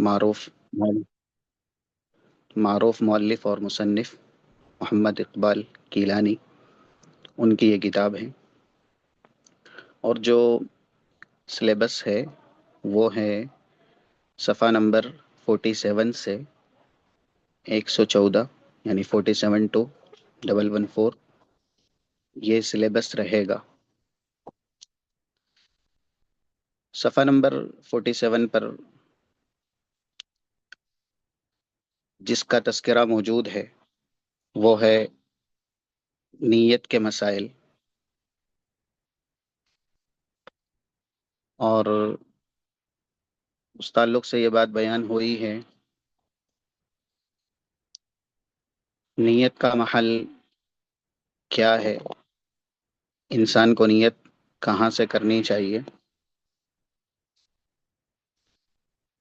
معروف معروف مؤلف اور مصنف محمد اقبال کیلانی، ان کی یہ کتاب ہے۔ اور جو سلیبس ہے وہ ہے صفحہ نمبر 47 سے 114، یعنی 47 ٹو 114 یہ سلیبس رہے گا۔ صفحہ نمبر 47 پر جس کا تذکرہ موجود ہے وہ ہے نیت کے مسائل، اور اس تعلق سے یہ بات بیان ہوئی ہے نیت کا محل کیا ہے، انسان کو نیت کہاں سے کرنی چاہیے۔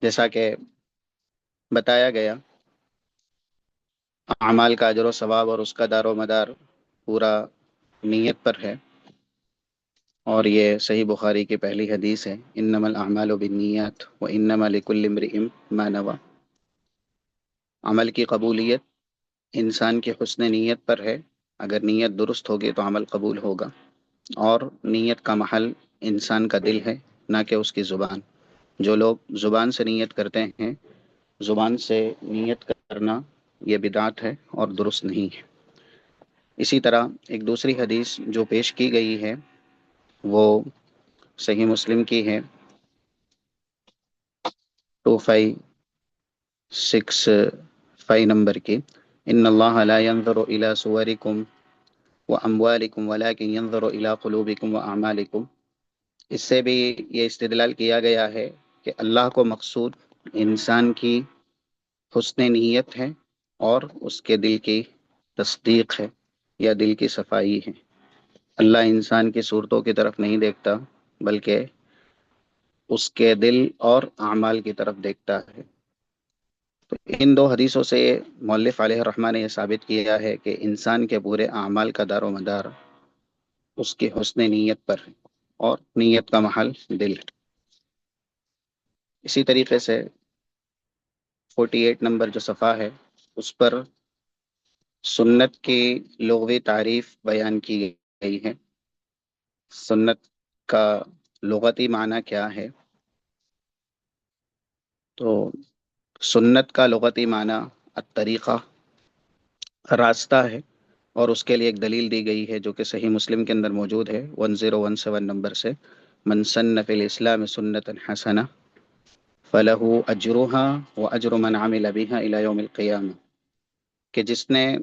جیسا کہ بتایا گیا، اعمال کا اجر و ثواب اور اس کا دار و مدار پورا نیت پر ہے، اور یہ صحیح بخاری کی پہلی حدیث ہے، انما الاعمال بالنیات وانما لکل امرئ ما نوى۔ عمل کی قبولیت انسان کی حسن نیت پر ہے، اگر نیت درست ہوگی تو عمل قبول ہوگا، اور نیت کا محل انسان کا دل ہے، نہ کہ اس کی زبان۔ جو لوگ زبان سے نیت کرتے ہیں، زبان سے نیت کرنا یہ بدعت ہے اور درست نہیں ہے۔ اسی طرح ایک دوسری حدیث جو پیش کی گئی ہے وہ صحیح مسلم کی ہے، 2565 نمبر کی، ان اللہ لا ينظر الى صورکم واموالکم ولکن ينظر الى قلوبکم واعمالکم۔ اس سے بھی یہ استدلال کیا گیا ہے کہ اللہ کو مقصود انسان کی حسن نیت ہے اور اس کے دل کی تصدیق ہے یا دل کی صفائی ہے۔ اللہ انسان کی صورتوں کی طرف نہیں دیکھتا، بلکہ اس کے دل اور اعمال کی طرف دیکھتا ہے۔ تو ان دو حدیثوں سے مؤلف علیہ الرحمٰ نے یہ ثابت کیا ہے کہ انسان کے پورے اعمال کا دار و مدار اس کی حسن نیت پر ہے، اور نیت کا محل دل ہے۔ اسی طریقے سے 48 نمبر جو صفحہ ہے اس پر سنت کی لغوی تعریف بیان کی گئی ہے۔ سنت کا لغتی معنی کیا ہے؟ تو سنت کا لغتی معنی الطریقہ، راستہ ہے، اور اس کے لیے ایک دلیل دی گئی ہے جو کہ صحیح مسلم کے اندر موجود ہے 1017 نمبر سے، من سن فی الاسلام سنتا حسنہ فلہ اجرہا واجر من عمل بہا الی یوم القیامہ، کہ جس نے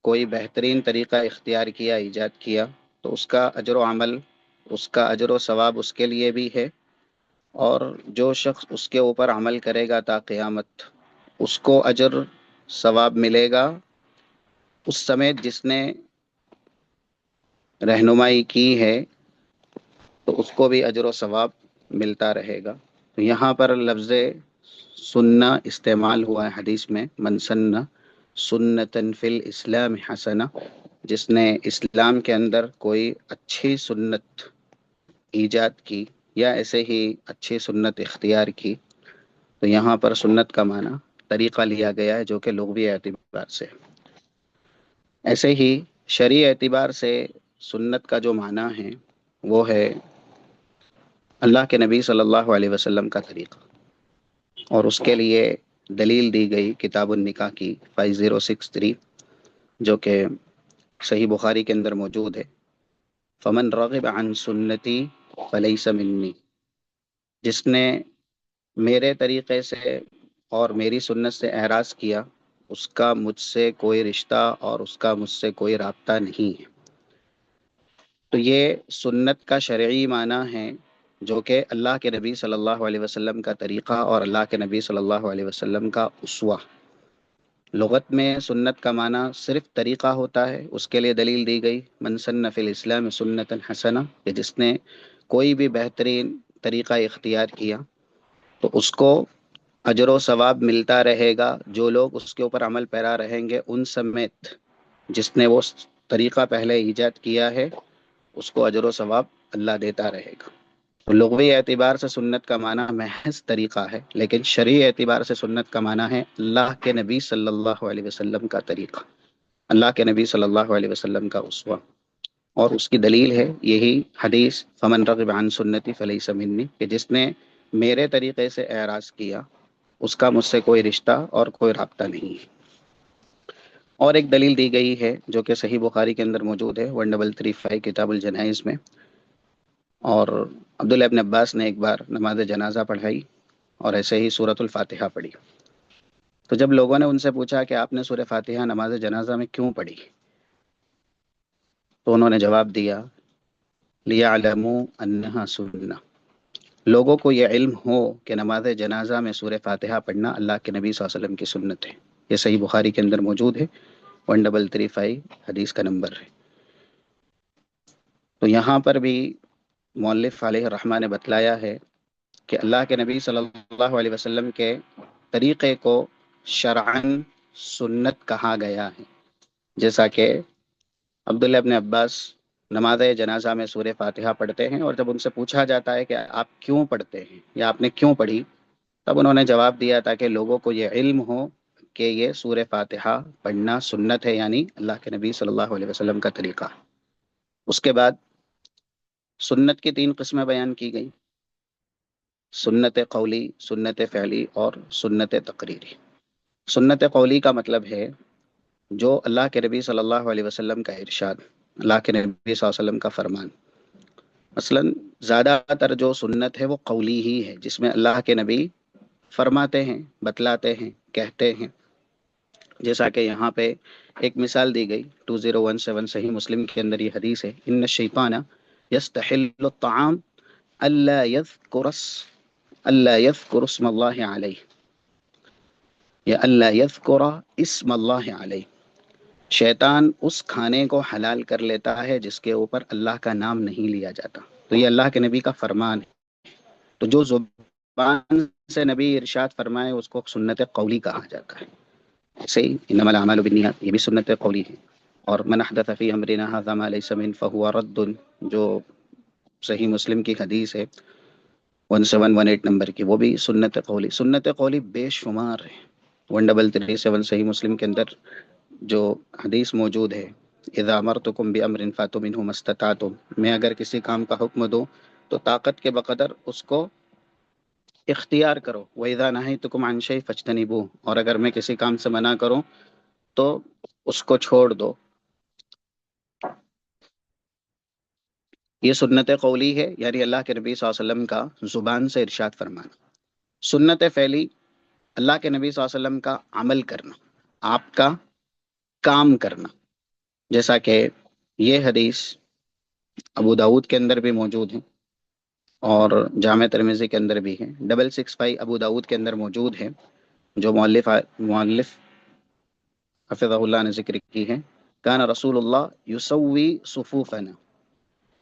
کوئی بہترین طریقہ اختیار کیا، ایجاد کیا، تو اس کا اجر و عمل، اس کا اجر و ثواب اس کے لیے بھی ہے، اور جو شخص اس کے اوپر عمل کرے گا تا قیامت اس کو اجر ثواب ملے گا، اس سمیت جس نے رہنمائی کی ہے تو اس کو بھی اجر و ثواب ملتا رہے گا۔ تو یہاں پر لفظ سننا استعمال ہوا ہے حدیث میں، من سن سنتن فی الاسلام حسنہ، جس نے اسلام کے اندر کوئی اچھی سنت ایجاد کی یا ایسے ہی اچھی سنت اختیار کی۔ تو یہاں پر سنت کا معنی طریقہ لیا گیا ہے جو کہ لغوی اعتبار سے۔ ایسے ہی شرعی اعتبار سے سنت کا جو معنی ہے وہ ہے اللہ کے نبی صلی اللہ علیہ وسلم کا طریقہ، اور اس کے لیے دلیل دی گئی کتاب النکاح کی 5063، جو کہ صحیح بخاری کے اندر موجود ہے، فمن رغب عن سنتی فلیس منی، جس نے میرے طریقے سے اور میری سنت سے اعراض کیا اس کا مجھ سے کوئی رشتہ اور اس کا مجھ سے کوئی رابطہ نہیں ہے۔ تو یہ سنت کا شرعی معنی ہے جو کہ اللہ کے نبی صلی اللہ علیہ وسلم کا طریقہ اور اللہ کے نبی صلی اللہ علیہ وسلم کا اسوہ۔ لغت میں سنت کا معنی صرف طریقہ ہوتا ہے، اس کے لیے دلیل دی گئی من سن فی الاسلام سنتا حسنہ، کہ جس نے کوئی بھی بہترین طریقہ اختیار کیا تو اس کو اجر و ثواب ملتا رہے گا، جو لوگ اس کے اوپر عمل پیرا رہیں گے ان سمیت جس نے وہ طریقہ پہلے ایجاد کیا ہے اس کو اجر و ثواب اللہ دیتا رہے گا۔ تو لغوی اعتبار سے سنت کا معنی محض طریقہ ہے، لیکن شرعی اعتبار سے سنت کا معنی ہے اللہ کے نبی صلی اللہ علیہ وسلم کا طریقہ، اللہ کے نبی صلی اللہ علیہ وسلم کا اسوہ۔ اور اس کی دلیل ہے یہی حدیث فمن رغب عن سنتی فلیس منی، کہ جس نے میرے طریقے سے اعراض کیا اس کا مجھ سے کوئی رشتہ اور کوئی رابطہ نہیں ہے۔ اور ایک دلیل دی گئی ہے جو کہ صحیح بخاری کے اندر موجود ہے 1335 کتاب الجنائز میں، اور عبداللہ ابن عباس نے ایک بار نماز جنازہ پڑھائی اور ایسے ہی سورۃ الفاتحہ پڑھی۔ تو جب لوگوں نے ان سے پوچھا کہ آپ نے سورہ فاتحہ نماز جنازہ میں کیوں پڑھی، تو انہوں نے جواب دیا لیعلموا انہا سنہ، لوگوں کو یہ علم ہو کہ نماز جنازہ میں سورہ فاتحہ پڑھنا اللہ کے نبی صلی اللہ علیہ وسلم کی سنت ہے۔ یہ صحیح بخاری کے اندر موجود ہے، 1335 حدیث کا نمبر ہے۔ تو یہاں پر بھی مؤلف علیہ الرحمہ نے بتلایا ہے کہ اللہ کے نبی صلی اللہ علیہ وسلم کے طریقے کو شرعاً سنت کہا گیا ہے، جیسا کہ عبداللہ ابن عباس نماز جنازہ میں سورہ فاتحہ پڑھتے ہیں، اور جب ان سے پوچھا جاتا ہے کہ آپ کیوں پڑھتے ہیں یا آپ نے کیوں پڑھی، تب انہوں نے جواب دیا تاکہ لوگوں کو یہ علم ہو کہ یہ سورہ فاتحہ پڑھنا سنت ہے، یعنی اللہ کے نبی صلی اللہ علیہ وسلم کا طریقہ۔ اس کے بعد سنت کی 3 قسمیں بیان کی گئی، سنت قولی، سنت فعلی اور سنت تقریری۔ سنت قولی کا مطلب ہے جو اللہ کے نبی صلی اللہ علیہ وسلم کا ارشاد، اللہ کے نبی صلی اللہ علیہ وسلم کا فرمان۔ مثلا زیادہ تر جو سنت ہے وہ قولی ہی ہے، جس میں اللہ کے نبی فرماتے ہیں، بتلاتے ہیں، کہتے ہیں، جیسا کہ یہاں پہ ایک مثال دی گئی 2017 صحیح مسلم کے اندر یہ حدیث ہے، ان الشیطان یستحل الطعام الا یذکر اسم اللہ علیہ، یا الا یذکر اسم اللہ علیہ، شیطان اس کھانے کو حلال کر لیتا ہے جس کے اوپر اللہ کا نام نہیں لیا جاتا۔ تو یہ اللہ کے نبی کا فرمان ہے، تو جو زبان سے نبی ارشاد فرمائے اس کو سنت قولی کہا جاتا ہے۔ ایسے ہی انما الاعمال بالنیات، یہ بھی سنت قولی ہے۔ اور من احدث فی امرنا ھذا ما لیس منہ فہو رد، جو صحیح مسلم کی حدیث ہے 1718 نمبر کی، وہ بھی سنت قولی۔ سنت قولی بے شمار ہے، 1337 صحیح مسلم کے اندر جو حدیث موجود ہے، اذا امرتکم بامر فاتوا منہ ما استطعتم، میں اگر کسی کام کا حکم دوں تو طاقت کے بقدر اس کو اختیار کرو، وَإِذَا نَهَيْتُكُمْ عَنْ شَيْءٍ فَاجْتَنِبُوهُ، اور اگر میں کسی کام سے منع کروں تو اس کو چھوڑ دو۔ یہ سنت قولی ہے، یعنی اللہ کے نبی صلی اللہ علیہ وسلم کا زبان سے ارشاد فرمانا۔ سنت فعلی، اللہ کے نبی صلی اللہ علیہ وسلم کا عمل کرنا، آپ کا کام کرنا، جیسا کہ یہ حدیث ابو داود کے اندر بھی موجود ہے اور جامع ترمذی کے اندر بھی ہے، 665 ابو داود کے اندر موجود ہے، جو مؤلف حفظہ اللہ نے ذکر کی ہے۔ کان رسول اللہ یسوی صفوفنا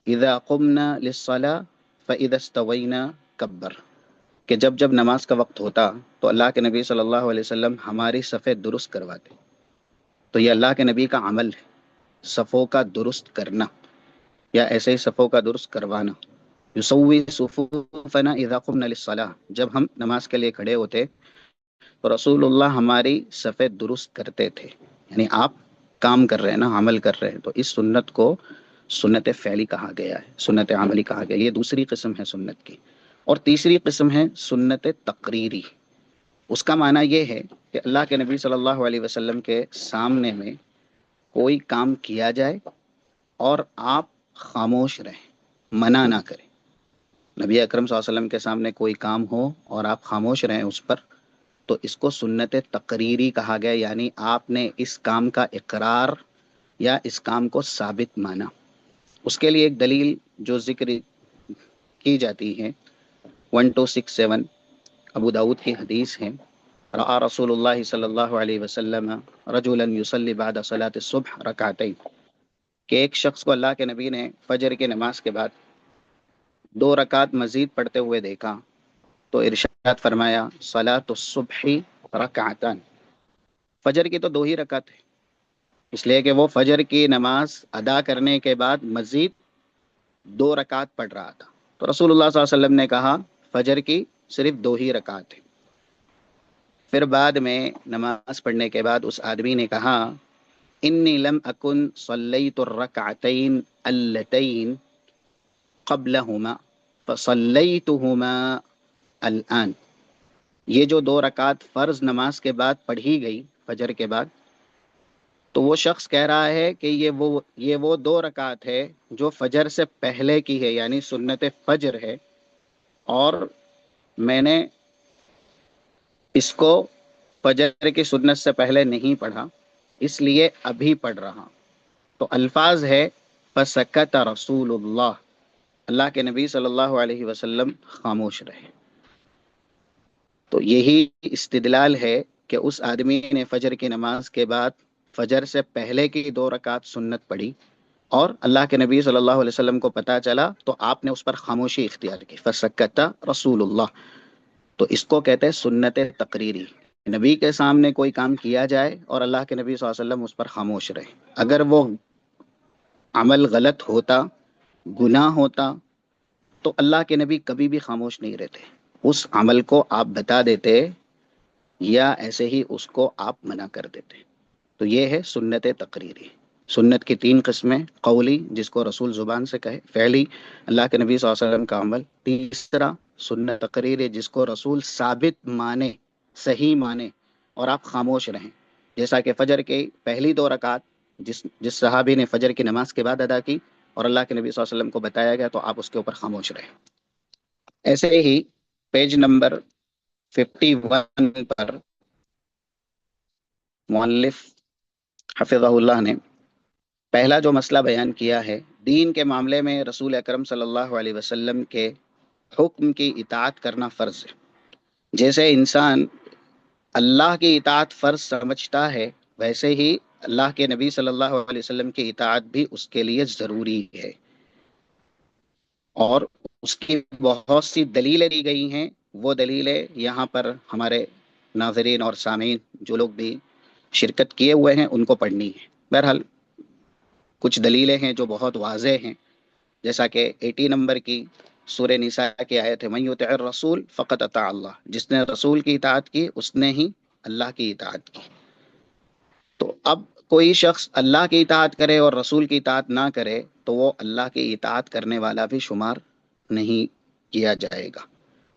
اذا قمنا للصلاة فاذا استوینا کبر، کہ جب جب نماز کا وقت ہوتا تو اللہ کے نبی صلی اللہ علیہ وسلم ہماری صفیں درست کرواتے۔ تو یہ اللہ کے نبی کا عمل ہے، صفوں کا درست کرنا یا ایسے ہی صفوں کا درست کروانا۔ یسوی صفوفنا اذا قمنا للصلاة، جب ہم نماز کے لیے کھڑے ہوتے تو رسول اللہ ہماری صفیں درست کرتے تھے، یعنی آپ کام کر رہے ہیں نا، عمل کر رہے ہیں، تو اس سنت کو سنت فعلی کہا گیا ہے، سنت عملی کہا گیا ہے۔ یہ دوسری قسم ہے سنت کی۔ اور تیسری قسم ہے سنت تقریری۔ اس کا معنی یہ ہے کہ اللہ کے نبی صلی اللہ علیہ وسلم کے سامنے میں کوئی کام کیا جائے اور آپ خاموش رہیں، منع نہ کریں۔ نبی اکرم صلی اللہ علیہ وسلم کے سامنے کوئی کام ہو اور آپ خاموش رہیں اس پر، تو اس کو سنت تقریری کہا گیا، یعنی آپ نے اس کام کا اقرار یا اس کام کو ثابت مانا۔ اس کے لیے ایک دلیل جو ذکر کی جاتی ہے 1267 ابو داود کی حدیث ہے، رأى رسول اللہ صلی اللہ علیہ وسلم رجلا یصلی بعد صلاة الصبح رکعتین، کہ ایک شخص کو اللہ کے نبی نے فجر کی نماز کے بعد 2 رکعت مزید پڑھتے ہوئے دیکھا، تو ارشاد فرمایا صلاۃ الصبح رکعتان، فجر کی تو 2 ہی رکعت ہے، اس لیے کہ وہ فجر کی نماز ادا کرنے کے بعد مزید 2 رکعت پڑھ رہا تھا۔ تو رسول اللہ صلی اللہ علیہ وسلم نے کہا فجر کی صرف 2 ہی رکعت ہے۔ پھر بعد میں نماز پڑھنے کے بعد اس آدمی نے کہا انی لم اکن صلیت الرکعتین اللتین قبلہما فصلیتہما الآن، یہ جو 2 رکعت فرض نماز کے بعد پڑھی گئی فجر کے بعد، تو وہ شخص کہہ رہا ہے کہ یہ وہ 2 رکعت ہے جو فجر سے پہلے کی ہے، یعنی سنت فجر ہے، اور میں نے اس کو فجر کی سنت سے پہلے نہیں پڑھا، اس لیے ابھی پڑھ رہا۔ تو الفاظ ہے فسکت رسول اللہ، اللہ کے نبی صلی اللہ علیہ وسلم خاموش رہے۔ تو یہی استدلال ہے کہ اس آدمی نے فجر کی نماز کے بعد فجر سے پہلے کی 2 رکعت سنت پڑھی، اور اللہ کے نبی صلی اللہ علیہ وسلم کو پتہ چلا تو آپ نے اس پر خاموشی اختیار کی، فسکت رسول اللہ۔ تو اس کو کہتے ہیں سنت تقریری، نبی کے سامنے کوئی کام کیا جائے اور اللہ کے نبی صلی اللہ علیہ وسلم اس پر خاموش رہے۔ اگر وہ عمل غلط ہوتا، گناہ ہوتا، تو اللہ کے نبی کبھی بھی خاموش نہیں رہتے، اس عمل کو آپ بتا دیتے یا ایسے ہی اس کو آپ منع کر دیتے۔ تو یہ ہے سنت تقریری۔ سنت کی 3 قسمیں، قولی جس کو رسول زبان سے کہے، فعلی اللہ کے نبی صلی اللہ علیہ وسلم کا عمل، تیسرا سنت تقریری جس کو رسول ثابت مانے، صحیح مانے اور آپ خاموش رہیں، جیسا کہ فجر کی پہلی 2 رکعت جس صحابی نے فجر کی نماز کے بعد ادا کی اور اللہ کے نبی صلی اللہ علیہ وسلم کو بتایا گیا تو آپ اس کے اوپر خاموش رہیں۔ ایسے ہی پیج نمبر 51 پر مؤلف حفظہ اللہ نے پہلا جو مسئلہ بیان کیا ہے، دین کے معاملے میں رسول اکرم صلی اللہ علیہ وسلم کے حکم کی اطاعت کرنا فرض ہے۔ جیسے انسان اللہ کی اطاعت فرض سمجھتا ہے، ویسے ہی اللہ کے نبی صلی اللہ علیہ وسلم کی اطاعت بھی اس کے لیے ضروری ہے، اور اس کی بہت سی دلیلیں دی گئی ہیں۔ وہ دلیلیں یہاں پر ہمارے ناظرین اور سامعین جو لوگ بھی شرکت کیے ہوئے ہیں ان کو پڑھنی ہے۔ بہرحال کچھ دلیلیں ہیں جو بہت واضح ہیں، جیسا کہ 80 نمبر کی سورہ نساء کی آیت ہے من یطع الرسول فقد اطاع اللہ، جس نے رسول کی اطاعت کی اس نے ہی اللہ کی اطاعت کی۔ تو اب کوئی شخص اللہ کی اطاعت کرے اور رسول کی اطاعت نہ کرے تو وہ اللہ کی اطاعت کرنے والا بھی شمار نہیں کیا جائے گا،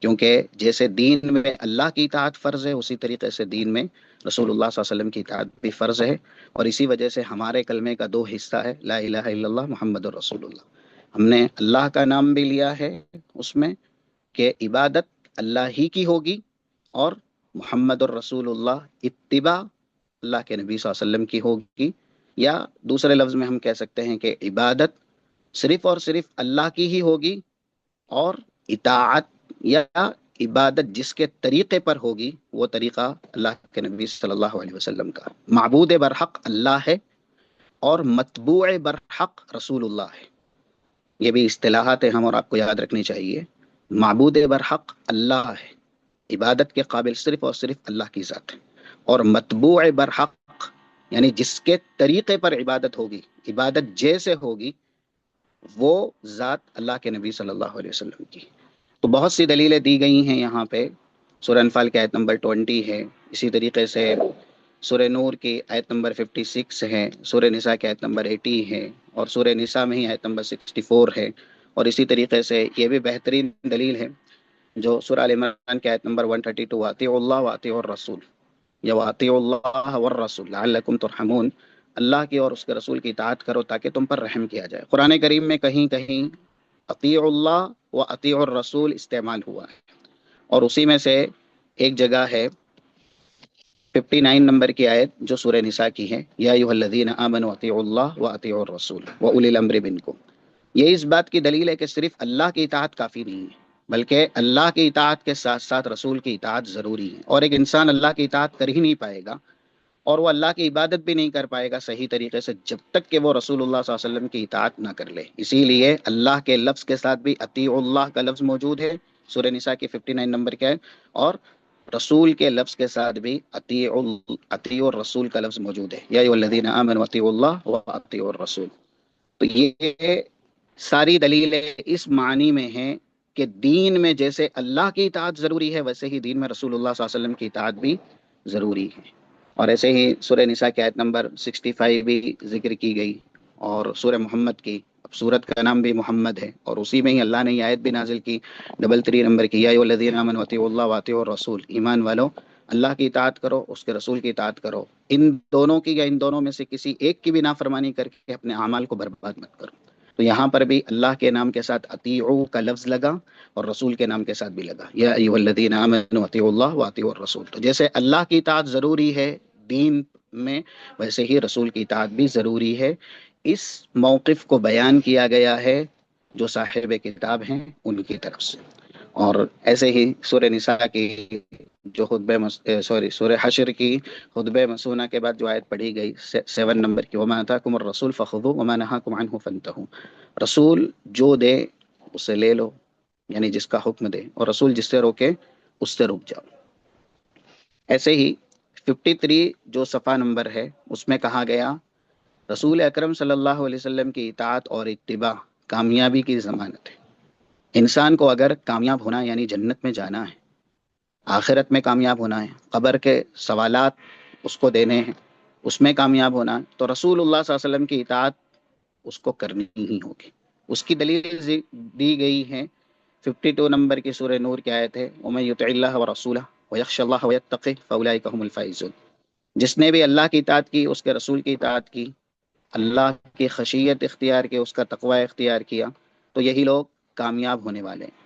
کیونکہ جیسے دین میں اللہ کی اطاعت فرض ہے اسی طریقے سے دین میں رسول اللہ صلی اللہ علیہ وسلم کی اطاعت بھی فرض ہے، اور اسی وجہ سے ہمارے کلمے کا 2 حصہ ہے، لا الہ الا اللہ محمد الرسول اللہ۔ ہم نے اللہ کا نام بھی لیا ہے اس میں کہ عبادت اللہ ہی کی ہوگی، اور محمد الرسول اللہ اتباع اللہ کے نبی صلی اللہ علیہ وسلم کی ہوگی، یا دوسرے لفظ میں ہم کہہ سکتے ہیں کہ عبادت صرف اور صرف اللہ کی ہی ہوگی، اور اطاعت یا عبادت جس کے طریقے پر ہوگی وہ طریقہ اللہ کے نبی صلی اللہ علیہ وسلم کا۔ معبود برحق اللہ ہے اور متبوع برحق رسول اللہ ہے، یہ بھی اصطلاحات ہیں ہم اور آپ کو یاد رکھنی چاہیے۔ معبود برحق اللہ ہے، عبادت کے قابل صرف اور صرف اللہ کی ذات ہے، اور متبوع برحق یعنی جس کے طریقے پر عبادت ہوگی، عبادت جیسے ہوگی، وہ ذات اللہ کے نبی صلی اللہ علیہ وسلم کی۔ تو بہت سی دلیلیں دی گئی ہیں یہاں پہ، سورہ انفال کی آیت نمبر 20 ہے، اسی طریقے سے سورہ نور کی آیت نمبر 56 ہے، سورہ نساء کی آیت نمبر 80 ہے، اور سورہ نساء میں ہی آیت نمبر 64 ہے، اور اسی طریقے سے یہ بھی بہترین دلیل ہے جو سورہ آل عمران کی آیت نمبر 132 واطیعوا اللہ واطیعوا الرسول، یا واطیعوا اللہ والرسول لعلکم ترحمون، اللہ کی اور اس کے رسول کی اطاعت کرو تاکہ تم پر رحم کیا جائے۔ قرآن کریم میں کہیں کہیں اطیعوا اللہ و اطیعوا الرسول استعمال ہوا ہے، اور اسی میں سے ایک جگہ ہے 59 نمبر کی آیت جو سورہ نساء کی ہے، یا ایھا الذین آمنوا اطیعوا اللہ و اطیعوا الرسول و اولی الامر منکم۔ یہ اس بات کی دلیل ہے کہ صرف اللہ کی اطاعت کافی نہیں ہے، بلکہ اللہ کی اطاعت کے ساتھ ساتھ رسول کی اطاعت ضروری ہے، اور ایک انسان اللہ کی اطاعت کر ہی نہیں پائے گا اور وہ اللہ کی عبادت بھی نہیں کر پائے گا صحیح طریقے سے جب تک کہ وہ رسول اللہ صلی اللہ علیہ وسلم کی اطاعت نہ کر لے۔ اسی لیے اللہ کے لفظ کے ساتھ بھی اطیعوا اللہ کا لفظ موجود ہے سورہ نساء کی 59 نمبر کے، اور رسول کے لفظ کے ساتھ بھی اطیعوا الرسول کا لفظ موجود ہے، یا ایھا الذین آمنوا اطیعوا اللہ و اطیعوا الرسول۔ تو یہ ساری دلیلیں اس معنی میں ہیں کہ دین میں جیسے اللہ کی اطاعت ضروری ہے ویسے ہی دین میں رسول اللہ صلی اللہ علیہ وسلم کی اطاعت بھی ضروری ہے. اور ایسے ہی سورہ نساء کی آیت نمبر 65 بھی ذکر کی گئی، اور سورہ محمد کی، اب سورت کا نام بھی محمد ہے، اور اسی میں ہی اللہ نے یہ آیت بھی نازل کی 33 نمبر کی، یا ایھا الذین آمنوا اطیعوا اللہ واطیعوا الرسول، ایمان والو اللہ کی اطاعت کرو، اس کے رسول کی اطاعت کرو. ان دونوں کی یا ان دونوں میں سے کسی ایک کی بھی نافرمانی کر کے اپنے اعمال کو برباد مت کرو. تو یہاں پر بھی اللہ کے نام کے ساتھ اطیعوا کا لفظ لگا اور رسول کے نام کے ساتھ بھی لگا، یا ایھا الذین آمنوا اطیعوا اللہ واطیعوا الرسول. تو جیسے اللہ کی اطاعت ضروری ہے دین میں، ویسے ہی رسول کی اطاعت بھی ضروری ہے. اس موقف کو بیان کیا گیا ہے جو صاحب کتاب ہیں ان کی طرف سے. اور ایسے ہی سورہ نساء کی جو سورہ حشر کی خطبہ مسونہ کے بعد جو آیت پڑھی گئی 7 نمبر کی، وما آتاکم الرسول فخذوه وما نهاکم عنه فانتهوا، رسول جو دے اسے لے لو، یعنی جس کا حکم دے، اور رسول جس سے روکے اس سے رک جاؤ. ایسے ہی 53 جو صفحہ نمبر ہے اس میں کہا گیا رسول اکرم صلی اللہ علیہ وسلم کی اطاعت اور اتباع کامیابی کی ضمانت ہے. انسان کو اگر کامیاب ہونا یعنی جنت میں جانا ہے، آخرت میں کامیاب ہونا ہے، قبر کے سوالات اس کو دینے ہیں، اس میں کامیاب ہونا ہے، تو رسول اللہ صلی اللہ علیہ وسلم کی اطاعت اس کو کرنی ہی ہوگی. اس کی دلیل دی گئی ہے 52 نمبر کی سورہ نور کی آیت ہے، وَمَن يُطِعِ اللَّهَ وَرَسُولَهُ وَيَخْشَ اللَّهَ وَيَتَّقِهِ فَأُولَٰئِكَ هُمُ الْفَائِزُونَ. جس نے بھی اللہ کی اطاعت کی، اس کے رسول کی اطاعت کی، اللہ کی خشیت اختیار کی، اس کا تقوی اختیار کیا، تو یہی لوگ کامیاب ہونے والے ہیں.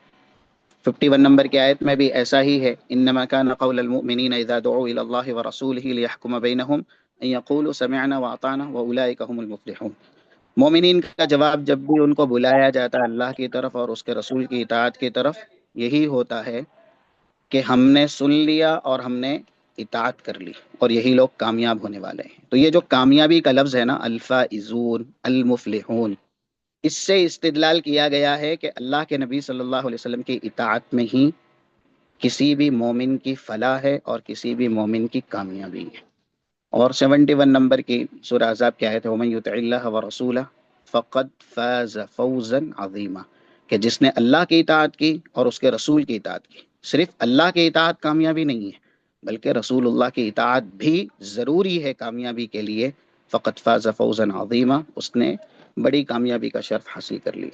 51 نمبر کی آیت میں بھی ایسا ہی ہے، انما كان قول المؤمنین اذا دعوا الى الله ورسوله ليحكم بينهم ان يقولوا سمعنا واطعنا واولئك هم المفلحون. مومنین کا جواب جب بھی ان کو بلایا جاتا ہے اللہ کی طرف اور اس کے رسول کی اطاعت کی طرف، یہی ہوتا ہے کہ ہم نے سن لیا اور ہم نے اطاعت کر لی، اور یہی لوگ کامیاب ہونے والے ہیں. تو یہ جو کامیابی کا لفظ ہے نا، الفائزون، المفلحون، اس سے استدلال کیا گیا ہے کہ اللہ کے نبی صلی اللہ علیہ وسلم کی اطاعت میں ہی کسی بھی مومن کی فلاح ہے اور کسی بھی مومن کی کامیابی ہے. اور 71 نمبر کی سورہ احزاب کی آیت ہے، وَمَن يُطِعِ اللَّهَ وَرَسُولَهُ فَقَدْ فَازَ فَوْزًا عَظِيمًا، کہ جس نے اللہ کی اطاعت کی اور اس کے رسول کی اطاعت کی. صرف اللہ کی اطاعت کامیابی نہیں ہے بلکہ رسول اللہ کی اطاعت بھی ضروری ہے کامیابی کے لیے. فَقَدْ فَازَ فَوْزًا عَظِيمًا، اس نے بڑی کامیابی کا شرف حاصل کر لی.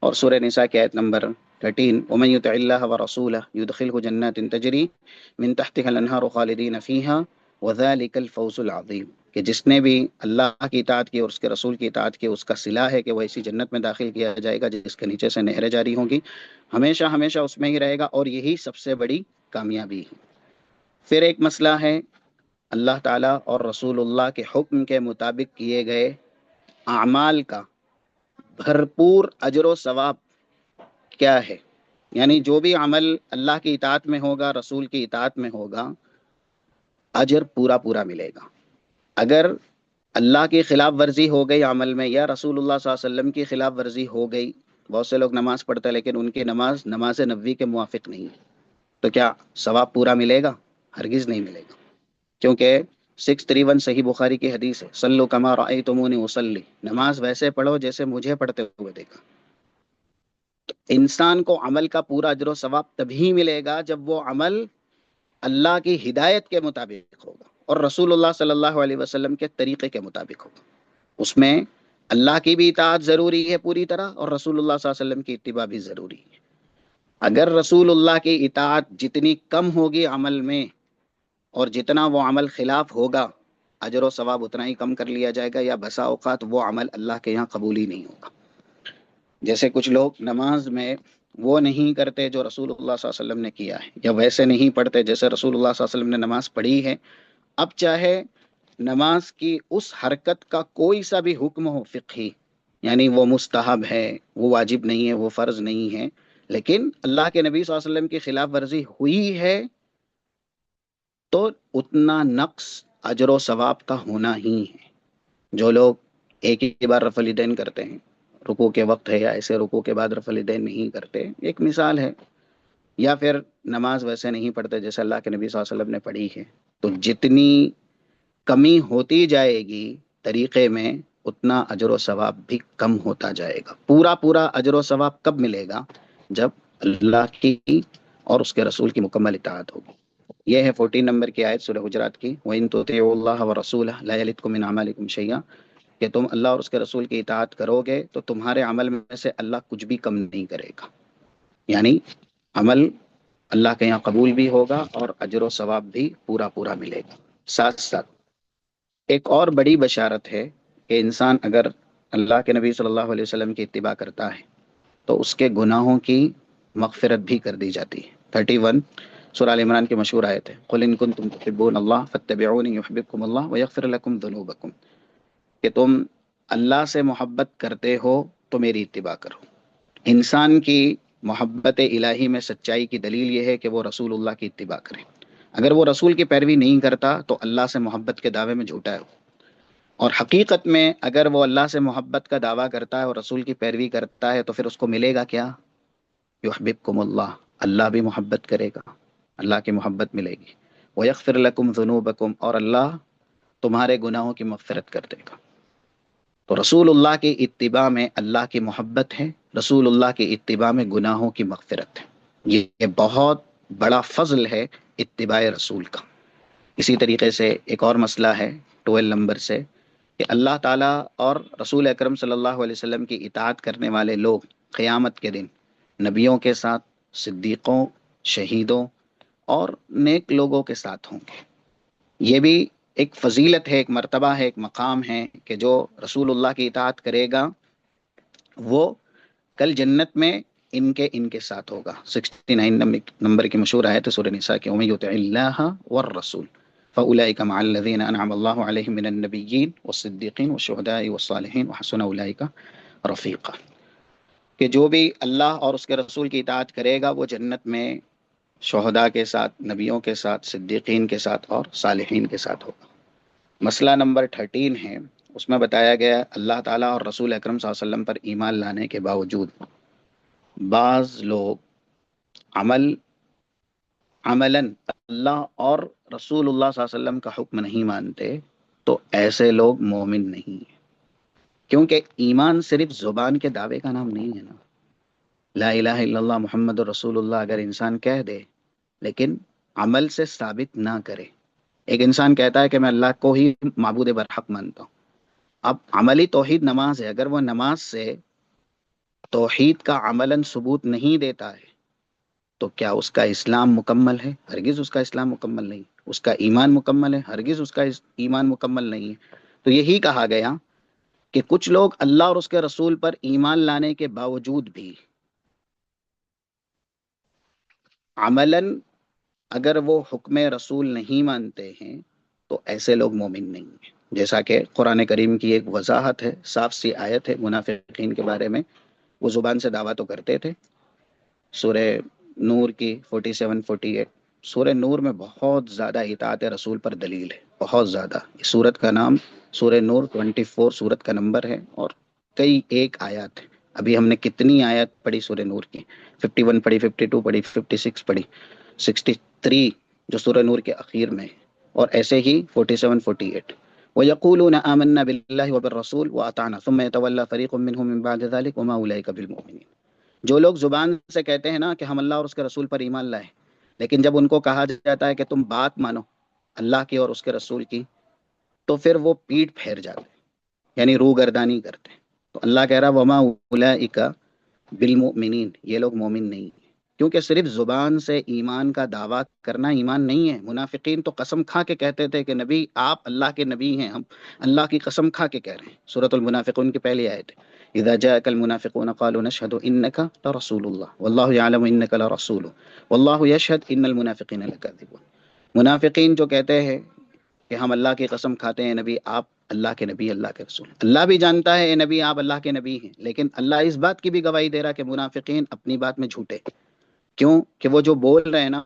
اور سورہ نساء کی آیت نمبر 13، وَمَن يُطِعِ اللَّهَ وَرَسُولَهُ يُدْخِلْهُ جَنَّاتٍ تَجْرِي مِن تَحْتِهَا الْأَنْهَارُ خَالِدِينَ فِيهَا وَذَلِكَ الْفَوْزُ الْعَظِيمُ، کہ جس نے بھی اللہ کی اطاعت کی اور اس کے رسول کی اطاعت کی، اس کا صلہ ہے کہ وہ ایسی جنت میں داخل کیا جائے گا جس کے نیچے سے نہریں جاری ہوں گی، ہمیشہ ہمیشہ اس میں ہی رہے گا، اور یہی سب سے بڑی کامیابی ہے. پھر ایک مسئلہ ہے اللہ تعالیٰ اور رسول اللہ کے حکم کے مطابق کیے گئے اعمال کا بھرپور اجر و ثواب کیا ہے. یعنی جو بھی عمل اللہ کی اطاعت میں ہوگا، رسول کی اطاعت میں ہوگا، اجر پورا پورا ملے گا. اگر اللہ کی خلاف ورزی ہو گئی عمل میں، یا رسول اللہ صلی اللہ علیہ وسلم کی خلاف ورزی ہو گئی، بہت سے لوگ نماز پڑھتے ہیں لیکن ان کی نماز نبوی کے موافق نہیں ہے، تو کیا ثواب پورا ملے گا؟ ہرگز نہیں ملے گا. کیونکہ 631 صحیح بخاری کی حدیث ہے، صلو کما رأیتمونی اصلی، نماز ویسے پڑھو جیسے مجھے پڑھتے ہوئے دیکھا. تو انسان کو عمل کا پورا اجر و ثواب تبھی ملے گا جب وہ عمل اللہ کی ہدایت کے مطابق ہوگا اور رسول اللہ صلی اللہ علیہ وسلم کے طریقے کے مطابق ہوگا. اس میں اللہ کی بھی اطاعت ضروری ہے پوری طرح، اور رسول اللہ صلی اللہ علیہ وسلم کی اتباع بھی ضروری ہے. اگر رسول اللہ کی اطاعت جتنی کم ہوگی عمل میں، اور جتنا وہ عمل خلاف ہوگا، اجر و ثواب اتنا ہی کم کر لیا جائے گا، یا بسا اوقات وہ عمل اللہ کے یہاں قبول ہی نہیں ہوگا. جیسے کچھ لوگ نماز میں وہ نہیں کرتے جو رسول اللہ صلی اللہ علیہ وسلم نے کیا ہے، یا ویسے نہیں پڑھتے جیسے رسول اللہ صلی اللہ علیہ وسلم نے نماز پڑھی ہے. اب چاہے نماز کی اس حرکت کا کوئی سا بھی حکم ہو فقہی، یعنی وہ مستحب ہے، وہ واجب نہیں ہے، وہ فرض نہیں ہے، لیکن اللہ کے نبی صلی اللہ علیہ وسلم کی خلاف ورزی ہوئی ہے، تو اتنا نقص اجر و ثواب کا ہونا ہی ہے. جو لوگ ایک ہی بار رفع الیدین کرتے ہیں، رکوع کے وقت ہے یا ایسے رکوع کے بعد رفع الیدین نہیں کرتے، ایک مثال ہے، یا پھر نماز ویسے نہیں پڑھتے جیسے اللہ کے نبی صلی اللہ علیہ وسلم نے پڑھی ہے، تو جتنی کمی ہوتی جائے گی طریقے میں، اتنا اجر و ثواب بھی کم ہوتا جائے گا. پورا پورا اجر و ثواب کب ملے گا؟ جب اللہ کی اور اس کے رسول کی مکمل اطاعت ہوگی۔ یہ ہے 14 نمبر کی آیت سورہ حجرات کی، وَإِن تُطِيعُوا اللَّهَ وَرَسُولَهُ لَا يَلِتْكُم مِّنْ أَعْمَالِكُمْ شَيْئًا، کہ تم اللہ اور اس کے رسول کی اطاعت کرو گے تو تمہارے عمل میں سے اللہ کچھ بھی کم نہیں کرے گا، یعنی عمل اللہ کے یہاں قبول بھی ہوگا اور اجر و ثواب بھی پورا پورا ملے گا۔ ساتھ ساتھ ایک اور بڑی بشارت ہے کہ انسان اگر اللہ کے نبی صلی اللہ علیہ وسلم کی اتباع کرتا ہے تو اس کے گناہوں کی مغفرت بھی کر دی جاتی ہے۔ 31 سورہ ال عمران کی مشہور آیت ہے، قل ان کنتم تحبون اللہ فاتبعونی یحببکم اللہ ویغفر لکم ذنوبکم، کہ تم اللہ سے محبت کرتے ہو تو میری اتباع کرو۔ انسان کی محبت الہی میں سچائی کی دلیل یہ ہے کہ وہ رسول اللہ کی اتباع کرے۔ اگر وہ رسول کی پیروی نہیں کرتا تو اللہ سے محبت کے دعوے میں جھوٹا ہے، اور حقیقت میں اگر وہ اللہ سے محبت کا دعویٰ کرتا ہے اور رسول کی پیروی کرتا ہے تو پھر اس کو ملے گا کیا؟ یحببکم اللہ، اللہ بھی محبت کرے گا، اللہ کی محبت ملے گی۔ ویغفر لکم ذنوبکم، اور اللہ تمہارے گناہوں کی مغفرت کر دے گا۔ تو رسول اللہ کی اتباع میں اللہ کی محبت ہے، رسول اللہ کی اتباع میں گناہوں کی مغفرت ہے۔ یہ بہت بڑا فضل ہے اتباع رسول کا۔ اسی طریقے سے ایک اور مسئلہ ہے 12 نمبر سے، کہ اللہ تعالیٰ اور رسول اکرم صلی اللہ علیہ وسلم کی اطاعت کرنے والے لوگ قیامت کے دن نبیوں کے ساتھ، صدیقوں، شہیدوں اور نیک لوگوں کے ساتھ ہوں گے۔ یہ بھی ایک فضیلت ہے، ایک مرتبہ ہے، ایک مقام ہے کہ جو رسول اللہ کی اطاعت کرے گا وہ کل جنت میں ان کے ساتھ ہوگا۔ 69 نمبر کی مشہور آیت ہے سورہ نساء کی، وَمَن یُطِعِ اللَّهَ وَالرَّسُولَ فَأُولَٰئِکَ مَعَ الَّذِینَ أَنْعَمَ اللَّهُ عَلَیْہِم مِّنَ النَّبِیِّینَ وَالصِّدِّیقِینَ وَالشُّہَدَاءِ وَالصَّالِحِینَ وَحَسُنَ أُولَٰئِکَ رفیقا، کہ جو بھی اللہ اور اس کے رسول کی اطاعت کرے گا وہ جنت میں شہداء کے ساتھ، نبیوں کے ساتھ، صدیقین کے ساتھ اور صالحین کے ساتھ ہوگا۔ مسئلہ نمبر 13 ہے، اس میں بتایا گیا اللہ تعالیٰ اور رسول اکرم صلی اللہ علیہ وسلم پر ایمان لانے کے باوجود بعض لوگ عملاً اللہ اور رسول اللہ صلی اللہ علیہ وسلم کا حکم نہیں مانتے، تو ایسے لوگ مومن نہیں ہیں، کیونکہ ایمان صرف زبان کے دعوے کا نام نہیں ہے نا۔ لا الہ الا اللہ محمد رسول اللہ اگر انسان کہہ دے لیکن عمل سے ثابت نہ کرے، ایک انسان کہتا ہے کہ میں اللہ کو ہی معبود برحق مانتا ہوں، اب عملی توحید نماز ہے، اگر وہ نماز سے توحید کا عملاً ثبوت نہیں دیتا ہے تو کیا اس کا اسلام مکمل ہے؟ ہرگز اس کا اسلام مکمل نہیں۔ اس کا ایمان مکمل ہے؟ ہرگز اس کا ایمان مکمل نہیں ہے۔ تو یہی کہا گیا کہ کچھ لوگ اللہ اور اس کے رسول پر ایمان لانے کے باوجود بھی عملاً اگر وہ حکم رسول نہیں مانتے ہیں تو ایسے لوگ مومن نہیں ہیں۔ جیسا کہ قرآن کریم کی ایک وضاحت ہے، صاف سی آیت ہے منافقین کے بارے میں، وہ زبان سے دعویٰ تو کرتے تھے۔ سورہ نور کی 47 48، سورہ نور میں بہت زیادہ اطاعت رسول پر دلیل ہے، بہت زیادہ۔ اس سورت کا نام سورہ نور 24 سورت کا نمبر ہے، اور کئی ایک آیات ہیں۔ ابھی ہم نے کتنی آیت پڑھی سورہ نور کی؟ 51 پڑھی، 52 پڑھی، 56 پڑھی، 63 جو سورہ نور کے اخیر میں ہے، اور ایسے ہی 47 48۔ وَيَقُولُونَ آمَنَّا بِاللَّهِ وَبِالرَّسُولِ وَأَطَعْنَا ثُمَّ يَتَوَلَّىٰ فَرِيقٌ مِّنْهُم مِّن بَعْدِ ذَٰلِكَ وَمَا أُولَٰئِكَ بِالْمُؤْمِنِينَ۔ جو لوگ زبان سے کہتے ہیں نا کہ ہم اللہ اور اس کے رسول پر ایمان لائے، لیکن جب ان کو کہا جاتا ہے کہ تم بات مانو اللہ کی اور اس کے رسول کی، تو پھر وہ پیٹ پھیر جاتے ہیں، یعنی روگردانی کرتے ہیں۔ تو اللہ کہہ رہا وما اولئک بالمؤمنین، یہ لوگ مومن نہیں ہیں، کیونکہ صرف زبان سے ایمان کا دعویٰ کرنا ایمان نہیں ہے۔ منافقین تو قسم کھا کے کہتے تھے کہ نبی آپ اللہ کے نبی ہیں، ہم اللہ کی قسم کھا کے کہہ رہے ہیں۔ سورۃ المنافقون کی پہلی آیت ہے، اذا جاءك المنافقون قالوا نشهد انك لرسول الله والله يعلم انك لرسوله والله يشهد ان المنافقين لكاذبون۔ منافقین جو کہتے ہیں کہ ہم اللہ کی قسم کھاتے ہیں نبی آپ اللہ کے نبی، اللہ کے رسول، اللہ بھی جانتا ہے اے نبی آپ اللہ کے نبی ہیں، لیکن اللہ اس بات کی بھی گواہی دے رہا کہ منافقین اپنی بات میں جھوٹے، کیوں کہ وہ جو بول رہے ہیں نا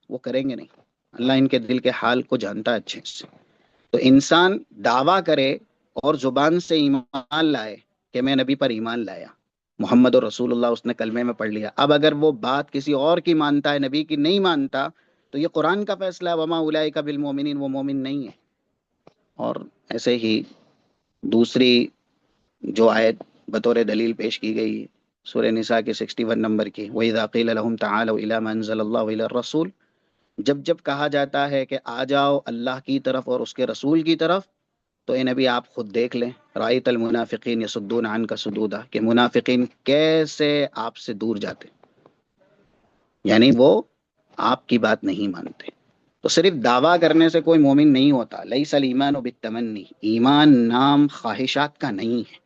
وہ کریں گے نہیں، اللہ ان کے دل کے حال کو جانتا ہے اچھے سے۔ تو انسان دعویٰ کرے اور زبان سے ایمان لائے کہ میں نبی پر ایمان لایا، محمد رسول اللہ اس نے کلمے میں پڑھ لیا، اب اگر وہ بات کسی اور کی مانتا ہے، نبی کی نہیں مانتا، تو یہ قرآن کا فیصلہ ہے وما اولئک بالمؤمنین، وہ مومن نہیں ہے۔ اور ایسے ہی دوسری جو آیت بطور دلیل پیش کی گئی سورہ نساء کے 61 نمبر کی، وَإِذَا قِيلَ لَهُمْ تَعَالَوْا إِلَىٰ مَا أَنزَلَ اللَّهُ وَإِلَى الرَّسُولِ، جب جب کہا جاتا ہے کہ آ جاؤ اللہ کی طرف اور اس کے رسول کی طرف، تو اے نبی آپ خود دیکھ لیں، رأیت المنافقین یصدون عنک صدودا، کہ منافقین کیسے آپ سے دور جاتے، یعنی وہ آپ کی بات نہیں مانتے۔ تو صرف دعویٰ کرنے سے کوئی مومن نہیں ہوتا، لیس الایمان بالتمنی، ایمان نام خواہشات کا نہیں ہے،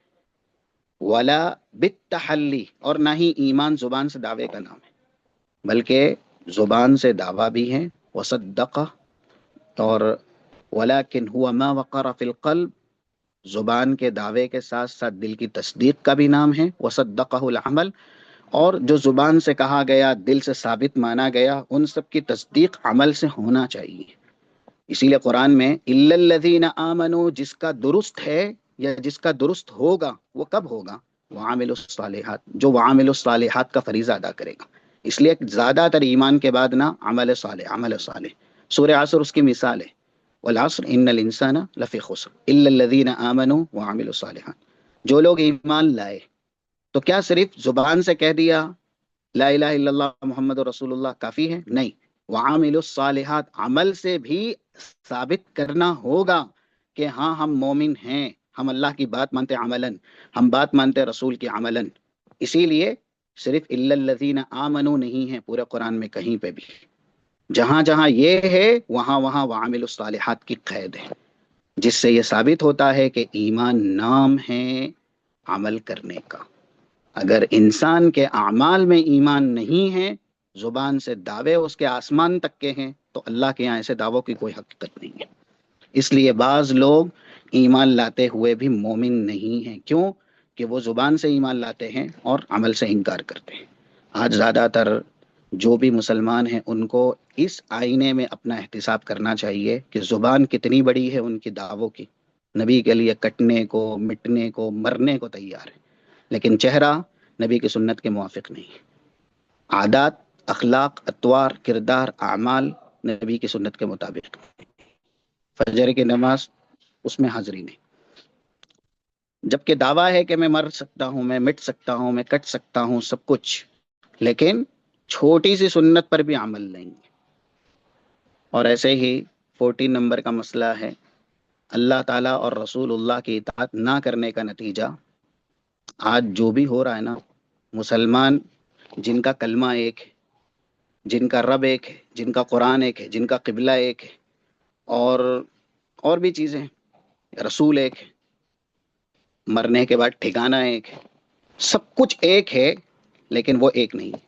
ولا بالتحلی، اور نہ ہی ایمان زبان سے دعوے کا نام ہے، بلکہ زبان سے دعویٰ بھی ہے، وصدق، اور ولیکن ہوا ما وقر فی القلب، زبان کے دعوے کے ساتھ ساتھ دل کی تصدیق کا بھی نام ہے، وصدقہ العمل، اور جو زبان سے کہا گیا دل سے ثابت مانا گیا ان سب کی تصدیق عمل سے ہونا چاہیے۔ اسی لیے قرآن میں الا الذین آمنوا، جس کا درست ہے یا جس کا درست ہوگا، وہ کب ہوگا؟ وعاملوا الصالحات، جو وعاملوا الصالحات کا فریضہ ادا کرے گا۔ اس لیے زیادہ تر ایمان کے بعد نا عمل صالح، عمل صالح۔ سورہ عصر اس کی مثال ہے، والعصر ان الانسان لفی خسر الا الذین آمنوا وعملوا الصالحات، جو لوگ ایمان لائے، تو کیا صرف زبان سے کہہ دیا لا الہ الا اللہ محمد رسول اللہ کافی ہے؟ نہیں، وعاملوا الصالحات، عمل سے بھی ثابت کرنا ہوگا کہ ہاں ہم مومن ہیں، ہم اللہ کی بات مانتے عملاً، ہم بات مانتے رسول کی عملاً۔ اسی لیے صرف الا الذین آمنوا نہیں ہے پورے قرآن میں کہیں پہ بھی، جہاں جہاں یہ ہے وہاں وہاں وعاملوا الصالحات کی قید ہے، جس سے یہ ثابت ہوتا ہے کہ ایمان نام ہے عمل کرنے کا۔ اگر انسان کے اعمال میں ایمان نہیں ہے، زبان سے دعوے اس کے آسمان تک کے ہیں، تو اللہ کے یہاں ایسے دعووں کی کوئی حقیقت نہیں ہے۔ اس لیے بعض لوگ ایمان لاتے ہوئے بھی مومن نہیں ہیں، کیوں؟ کہ وہ زبان سے ایمان لاتے ہیں اور عمل سے انکار کرتے ہیں۔ آج زیادہ تر جو بھی مسلمان ہیں ان کو اس آئینے میں اپنا احتساب کرنا چاہیے کہ زبان کتنی بڑی ہے ان کی دعووں کی، نبی کے لیے کٹنے کو، مٹنے کو، مرنے کو تیار ہے، لیکن چہرہ نبی کی سنت کے موافق نہیں ہے، عادات، اخلاق، اطوار، کردار، اعمال نبی کی سنت کے مطابق، فجر کی نماز اس میں حاضری نہیں، جبکہ دعویٰ ہے کہ میں مر سکتا ہوں، میں مٹ سکتا ہوں، میں کٹ سکتا ہوں، سب کچھ، لیکن چھوٹی سی سنت پر بھی عمل نہیں۔ اور ایسے ہی 14 نمبر کا مسئلہ ہے، اللہ تعالیٰ اور رسول اللہ کی اطاعت نہ کرنے کا نتیجہ آج جو بھی ہو رہا ہے نا، مسلمان جن کا کلمہ ایک ہے، جن کا رب ایک ہے، جن کا قرآن ایک ہے، جن کا قبلہ ایک ہے، اور بھی چیزیں، رسول ایک ہے، مرنے کے بعد ٹھکانہ ایک ہے، سب کچھ ایک ہے، لیکن وہ ایک نہیں ہے۔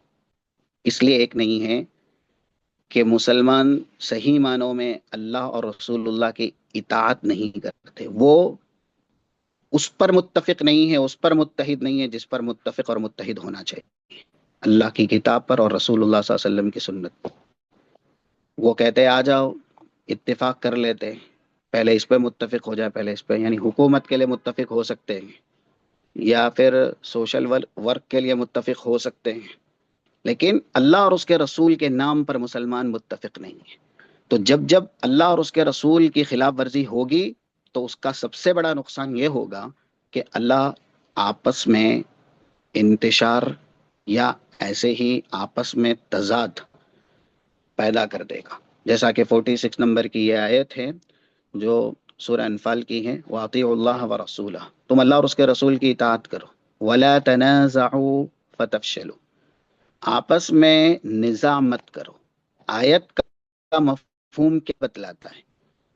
اس لیے ایک نہیں ہے کہ مسلمان صحیح معنوں میں اللہ اور رسول اللہ کی اطاعت نہیں کرتے، وہ اس پر متفق نہیں ہے، اس پر متحد نہیں ہے جس پر متفق اور متحد ہونا چاہیے، اللہ کی کتاب پر اور رسول اللہ صلی اللہ علیہ وسلم کی سنت پر۔ وہ کہتے آ جاؤ اتفاق کر لیتے، پہلے اس پہ متفق ہو جائے، پہلے اس پہ، یعنی حکومت کے لیے متفق ہو سکتے ہیں یا پھر سوشل ورک کے لیے متفق ہو سکتے ہیں، لیکن اللہ اور اس کے رسول کے نام پر مسلمان متفق نہیں ہے۔ تو جب جب اللہ اور اس کے رسول کی خلاف ورزی ہوگی تو اس کا سب سے بڑا نقصان یہ ہوگا کہ اللہ آپس میں انتشار یا ایسے ہی آپس میں تضاد پیدا کر دے گا، جیسا کہ 46 نمبر کی یہ آیت ہے جو سورہ انفال کی ہے، وَأَطِيعُوا اللَّهَ وَرَسُولَهُ، تم اللہ اور اس کے رسول کی اطاعت کرو، وَلَا تَنَازَعُوا فَتَفْشَلُوا، آپس میں نزاع مت کرو۔ آیت کا مفہوم کیا بتلاتا ہے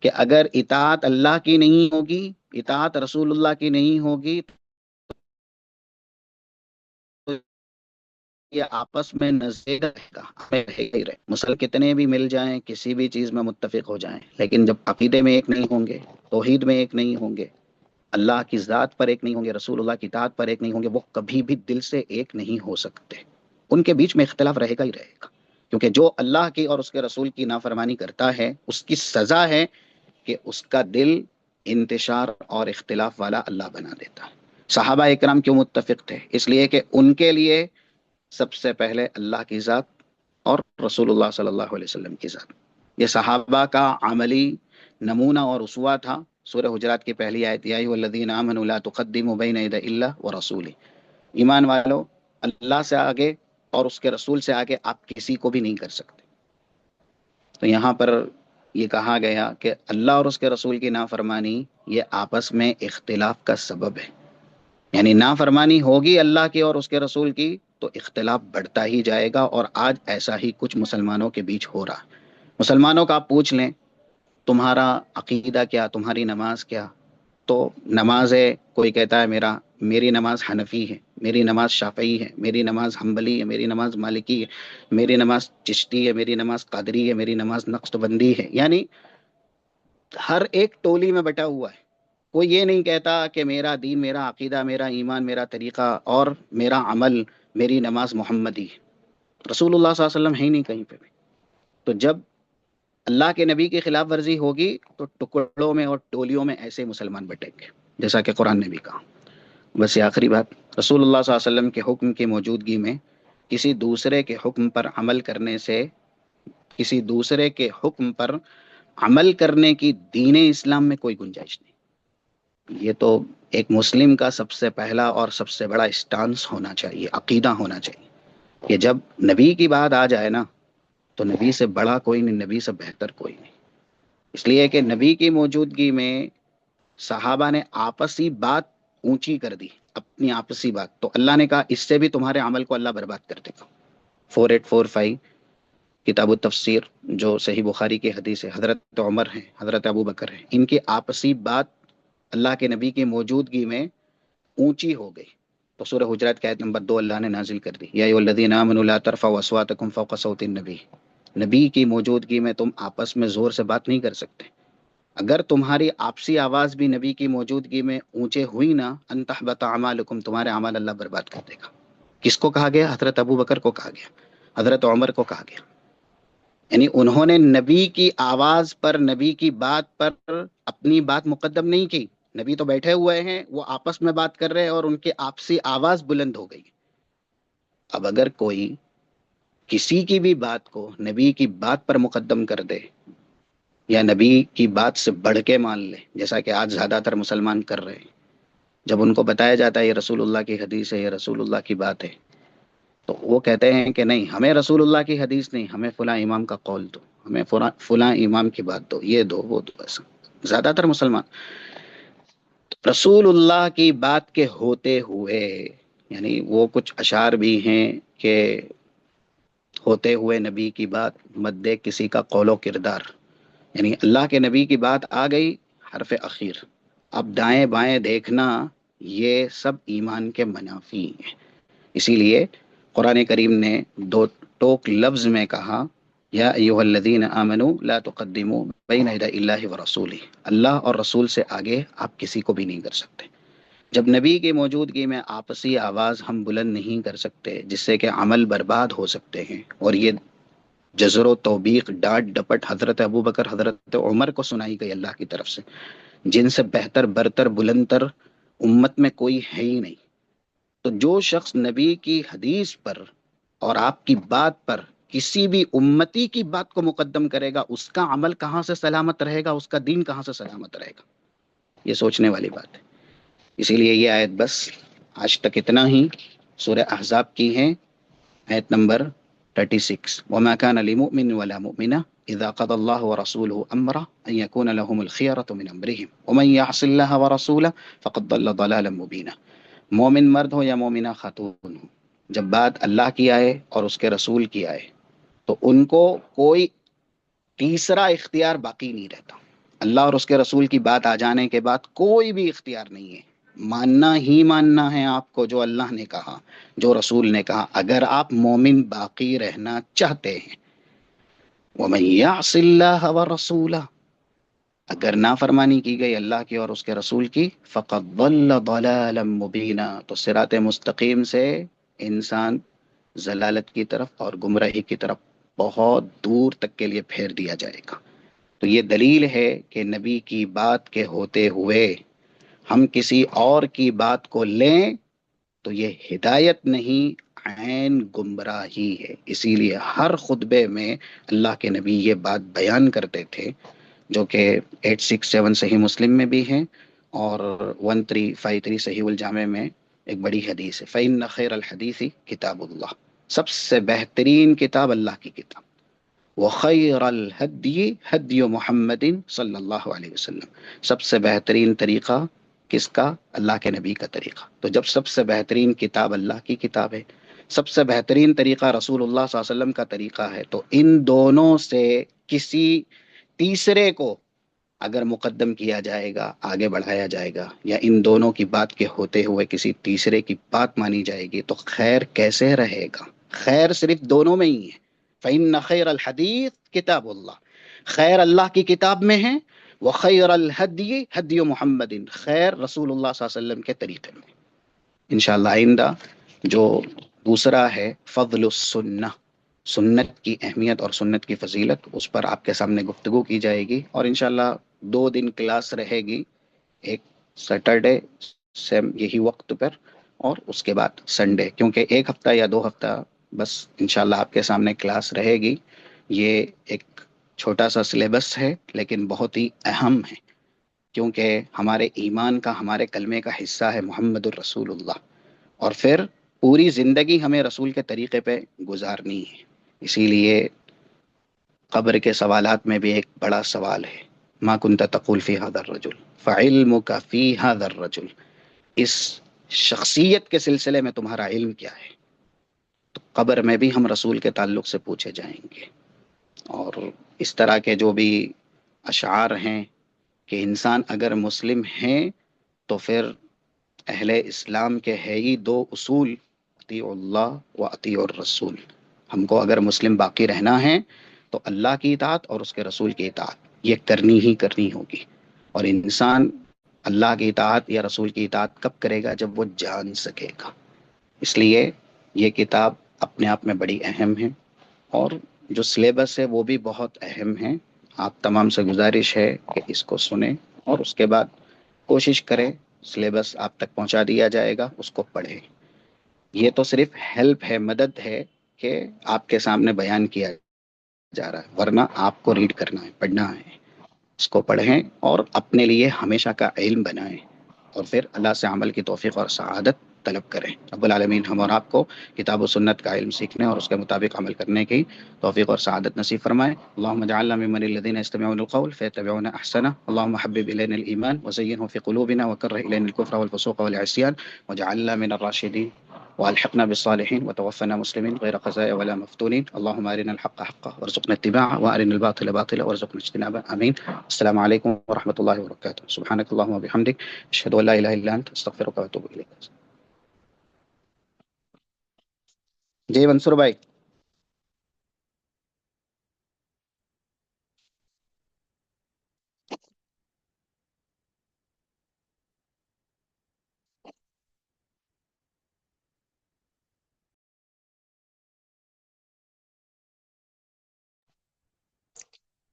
کہ اگر اطاعت اللہ کی نہیں ہوگی، اطاعت رسول اللہ کی نہیں ہوگی، تو یہ آپس میں نزیع رہے گا، ہی رہے، مسلمان کتنے بھی مل جائیں، کسی بھی چیز میں متفق ہو جائیں، لیکن جب عقیدے میں ایک نہیں ہوں گے، توحید میں ایک نہیں ہوں گے، اللہ کی ذات پر ایک نہیں ہوں گے، رسول اللہ کی اطاعت پر ایک نہیں ہوں گے، وہ کبھی بھی دل سے ایک نہیں ہو سکتے، ان کے بیچ میں اختلاف رہے گا ہی رہے گا، کیونکہ جو اللہ کی اور اس کے رسول کی نافرمانی کرتا ہے اس کی سزا ہے کہ اس کا دل انتشار اور اختلاف والا اللہ بنا دیتا ہے۔ صحابہ اکرام کیوں متفق تھے؟ اس لیے کہ ان کے لیے سب سے پہلے اللہ کی ذات اور رسول اللہ صلی اللہ علیہ وسلم کی ذات، یہ صحابہ کا عملی نمونہ اور اسوہ تھا۔ سورہ حجرات کی پہلی آیت، یا ایھا الذین آمنوا لا تقدموا بین یدی اللہ ورسولہ، ایمان والو اللہ سے آگے اور اس کے رسول سے آگے آپ کسی کو بھی نہیں کر سکتے۔ تو یہاں پر یہ کہا گیا کہ اللہ اور اس کے رسول کی نافرمانی یہ آپس میں اختلاف کا سبب ہے، یعنی نافرمانی ہوگی اللہ کی اور اس کے رسول کی تو اختلاف بڑھتا ہی جائے گا، اور آج ایسا ہی کچھ مسلمانوں کے بیچ ہو رہا ہے۔ مسلمانوں کا آپ پوچھ لیں تمہارا عقیدہ کیا، تمہاری نماز کیا، تو نماز ہے، کوئی کہتا ہے میری نماز حنفی ہے، میری نماز شافعی ہے، میری نماز حنبلی ہے، میری نماز مالکی ہے، میری نماز چشتی ہے، میری نماز قادری ہے، میری نماز نقشبندی ہے، یعنی ہر ایک ٹولی میں بٹا ہوا ہے۔ کوئی یہ نہیں کہتا کہ میرا دین، میرا عقیدہ، میرا ایمان، میرا طریقہ اور میرا عمل، میری نماز محمدی ہے۔ رسول اللہ صلی اللہ علیہ وسلم ہے ہی نہیں کہیں پہ بھی۔ تو جب اللہ کے نبی کی خلاف ورزی ہوگی تو ٹکڑوں میں اور ٹولیوں میں ایسے مسلمان بٹیں گے، جیسا کہ قرآن نے بھی کہا۔ بس یہ آخری بات، رسول اللہ صلی اللہ علیہ وسلم کے حکم کی موجودگی میں کسی دوسرے کے حکم پر عمل کرنے سے، کسی دوسرے کے حکم پر عمل کرنے کی دین اسلام میں کوئی گنجائش نہیں۔ یہ تو ایک مسلم کا سب سے پہلا اور سب سے بڑا اسٹانس ہونا چاہیے، عقیدہ ہونا چاہیے کہ جب نبی کی بات آ جائے نا تو نبی سے بڑا کوئی نہیں، نبی سے بہتر کوئی نہیں۔ اس لیے کہ نبی کی موجودگی میں صحابہ نے آپسی بات اونچی کر دی، اپنی آپسی بات، تو اللہ نے کہا اس سے بھی تمہارے عمل کو اللہ برباد کر دے گا۔ 4845 کتاب التفسیر، جو صحیح بخاری کی حدیث ہے، حضرت عمر ہیں، حضرت ابو بکر ہیں، ان کی آپسی بات اللہ کے نبی کی موجودگی میں اونچی ہو گئی، تو سورہ حجرات کی آیت نمبر 2 اللہ نے نازل کر دی، یا ایھا الذین آمنوا لا ترفعوا اصواتکم فوق صوت النبی۔ نبی کی موجودگی میں تم آپس میں زور سے بات نہیں کر سکتے۔ اگر تمہاری آپسی آواز بھی نبی کی موجودگی میں اونچے ہوئی نا، ان تحبط اعمالکم، تمہارے اعمال اللہ برباد کر دے گا۔ کس کو کہا گیا؟ حضرت ابو بکر کو کہا گیا، حضرت عمر کو کہا گیا، یعنی انہوں نے نبی کی آواز پر، نبی کی بات پر اپنی بات مقدم نہیں کی۔ نبی تو بیٹھے ہوئے ہیں، وہ آپس میں بات کر رہے ہیں اور ان کی آپسی آواز بلند ہو گئی۔ اب اگر کوئی کسی کی بھی بات کو نبی کی بات پر مقدم کر دے یا نبی کی بات سے بڑھ کے مان لے، جیسا کہ آج زیادہ تر مسلمان کر رہے ہیں، جب ان کو بتایا جاتا ہے یہ رسول اللہ کی حدیث ہے، یہ رسول اللہ کی بات ہے، تو وہ کہتے ہیں کہ نہیں، ہمیں رسول اللہ کی حدیث نہیں، ہمیں فلاں امام کا قول دو، ہمیں فلاں امام کی بات دو، یہ دو وہ دو۔ بس زیادہ تر مسلمان رسول اللہ کی بات کے ہوتے ہوئے، یعنی وہ کچھ اشعار بھی ہیں کہ ہوتے ہوئے نبی کی بات مت دے کسی کا قول و کردار، یعنی اللہ کے نبی کی بات آ گئی، حرف اخیر، اب دائیں بائیں دیکھنا، یہ سب ایمان کے منافی ہیں۔ اسی لیے قرآن کریم نے دو ٹوک لفظ میں کہا، یا ایھا الذین آمنوا لا تقدموا بین یدی اللہ ورسولہ، اللہ اور رسول سے آگے آپ کسی کو بھی نہیں کر سکتے۔ جب نبی کی موجودگی میں آپسی آواز ہم بلند نہیں کر سکتے جس سے کہ عمل برباد ہو سکتے ہیں، اور یہ جزر و توبیق، ڈانٹ ڈپٹ حضرت ابو بکر، حضرت عمر کو سنائی گئی اللہ کی طرف سے، جن سے بہتر، برتر، بلندر امت میں کوئی ہے ہی نہیں۔ تو جو شخص نبی کی حدیث پر اور آپ کی بات پر کسی بھی امتی کی بات کو مقدم کرے گا، اس کا عمل کہاں سے سلامت رہے گا، اس کا دین کہاں سے سلامت رہے گا؟ یہ سوچنے والی بات ہے۔ اسی لیے یہ آیت بس آج تک اتنا ہی سورہ احزاب کی ہے، آیت نمبر 36، وما كان لمؤمن ولا مؤمنة اذا قضى الله ورسوله امرا ان يكون لهم الخيرة من امرهم ومن يعص الله ورسوله فقد ضل ضلالا مبينا۔ مومن مرد ہو یا مومنہ خاتون ہو، جب بات اللہ کی آئے اور اس کے رسول کی آئے تو ان کو کوئی تیسرا اختیار باقی نہیں رہتا۔ اللہ اور اس کے رسول کی بات آ جانے کے بعد کوئی بھی اختیار نہیں ہے، ماننا ہی ماننا ہے آپ کو، جو اللہ نے کہا، جو رسول نے کہا، اگر آپ مومن باقی رہنا چاہتے ہیں۔ وَمَن يَعْصِ اللَّهَ وَرَسُولَهُ، اگر نافرمانی کی گئی اللہ کی اور اس کے رسول کی، فَقَدْ ضَلَّ ضَلَالًا مُبِينًا، تو صراط مستقیم سے انسان ضلالت کی طرف اور گمراہی کی طرف بہت دور تک کے لیے پھیر دیا جائے گا۔ تو یہ دلیل ہے کہ نبی کی بات کے ہوتے ہوئے ہم کسی اور کی بات کو لیں تو یہ ہدایت نہیں، عین گمراہی ہے۔ اسی لیے ہر خطبے میں اللہ کے نبی یہ بات بیان کرتے تھے، جو کہ 867 صحیح مسلم میں بھی ہیں اور 1353 صحیح الجامع میں ایک بڑی حدیث ہے، فَإِنَّ خَيْرَ الْحَدِيثِ کتاب اللہ، سب سے بہترین کتاب اللہ کی کتاب، وَخَيْرَ الْهَدْيِ هَدْيُ مُحَمَّدٍ صلی اللہ علیہ وسلم، سب سے بہترین طریقہ کس کا؟ اللہ کے نبی کا طریقہ۔ تو جب سب سے بہترین کتاب اللہ کی کتاب ہے، سب سے بہترین طریقہ رسول اللہ صلی اللہ علیہ وسلم کا طریقہ ہے، تو ان دونوں سے کسی تیسرے کو اگر مقدم کیا جائے گا، آگے بڑھایا جائے گا، یا ان دونوں کی بات کے ہوتے ہوئے کسی تیسرے کی بات مانی جائے گی، تو خیر کیسے رہے گا؟ خیر صرف دونوں میں ہی ہے۔ فَإِنَّ خَيْرَ الْحَدِيثِ کتاب اللہ، خیر اللہ کی کتاب میں ہے، وَخَيْرَ الْهَدْيِ هَدْيُ مُحَمَّدٍ، خیر رسول اللہ صلی اللہ علیہ وسلم کے طریقے میں۔ انشاءاللہ آئندہ جو دوسرا ہے فضل السنہ، سنت کی اہمیت اور سنت کی فضیلت، اس پر آپ کے سامنے گفتگو کی جائے گی، اور انشاءاللہ 2 دن کلاس رہے گی، ایک سیٹرڈے سیم یہی وقت پر، اور اس کے بعد سنڈے، کیونکہ 1 ہفتہ یا 2 ہفتہ بس انشاءاللہ آپ کے سامنے کلاس رہے گی۔ یہ ایک چھوٹا سا سلیبس ہے لیکن بہت ہی اہم ہے، کیونکہ ہمارے ایمان کا، ہمارے کلمے کا حصہ ہے محمد الرسول اللہ، اور پھر پوری زندگی ہمیں رسول کے طریقے پہ گزارنی ہے۔ اسی لیے قبر کے سوالات میں بھی ایک بڑا سوال ہے، ما کنت تقول فی هذا الرجل فعلمک فی هذا الرجل، اس شخصیت کے سلسلے میں تمہارا علم کیا ہے؟ تو قبر میں بھی ہم رسول کے تعلق سے پوچھے جائیں گے۔ اور اس طرح کے جو بھی اشعار ہیں کہ انسان اگر مسلم ہیں تو پھر اہل اسلام کے ہے ہی 2 اصول، اطیع اللہ و اطیع الرسول، ہم کو اگر مسلم باقی رہنا ہے تو اللہ کی اطاعت اور اس کے رسول کی اطاعت یہ کرنی ہی کرنی ہوگی۔ اور انسان اللہ کی اطاعت یا رسول کی اطاعت کب کرے گا؟ جب وہ جان سکے گا۔ اس لیے یہ کتاب اپنے آپ میں بڑی اہم ہے، اور جو سلیبس ہے وہ بھی بہت اہم ہے۔ آپ تمام سے گزارش ہے کہ اس کو سنیں، اور اس کے بعد کوشش کریں سلیبس آپ تک پہنچا دیا جائے گا، اس کو پڑھیں۔ یہ تو صرف ہیلپ ہے، مدد ہے کہ آپ کے سامنے بیان کیا جا رہا ہے، ورنہ آپ کو ریڈ کرنا ہے، پڑھنا ہے۔ اس کو پڑھیں اور اپنے لیے ہمیشہ کا علم بنائیں، اور پھر اللہ سے عمل کی توفیق اور سعادت طلب کریں۔ رب العالمین ہم اور آپ کو کتاب و سنت کا علم سیکھنے اور اس کے مطابق عمل کرنے کی توفیق اور سعادت نصیب فرمائے۔ اللهم اجعلنا ممن الذين يستمعون القول فيتبعون احسنه، اللهم حبب الينا الايمان وزينه في قلوبنا وكره الينا الكفر والفسوق والعصيان واجعلنا من الراشدين والحقنا بالصالحين وتوفنا مسلمين غير خزايا ولا مفتونين، اللهم ارنا الحق حقا وارزقنا اتباعه وارنا الباطل باطلا وارزقنا اجتنابه، امين۔ السلام عليكم ورحمة الله وبركاته، سبحانك اللهم وبحمدك اشهد ان لا اله الا انت استغفرك واتوب اليك۔ جی منصور بھائی۔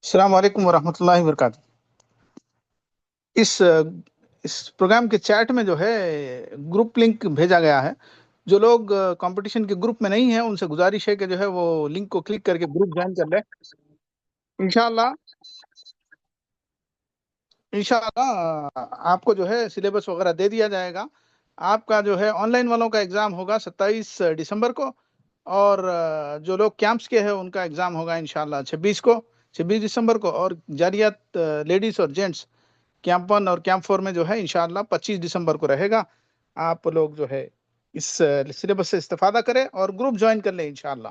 السلام علیکم ورحمۃ اللہ وبرکاتہ۔ اس پروگرام کے چیٹ میں جو ہے گروپ لنک بھیجا گیا ہے، جو لوگ کمپٹیشن کے گروپ میں نہیں ہیں ان سے گزارش ہے کہ جو ہے وہ لنک کو کلک کر کے گروپ جوائن کر لیں۔ انشاءاللہ آپ کو جو ہے سلیبس وغیرہ دے دیا جائے گا۔ آپ کا جو ہے آن لائن والوں کا ایگزام ہوگا 27 دسمبر کو، اور جو لوگ کیمپس کے ہیں ان کا ایگزام ہوگا انشاءاللہ 26 دسمبر کو، اور جاریات لیڈیز اور جینٹس کیمپ 1 اور کیمپ 4 میں جو ہے انشاءاللہ 25 دسمبر کو رہے گا۔ آپ لوگ جو ہے اس سلیبس سے استفادہ کریں اور گروپ جوائن کر لیں انشاءاللہ۔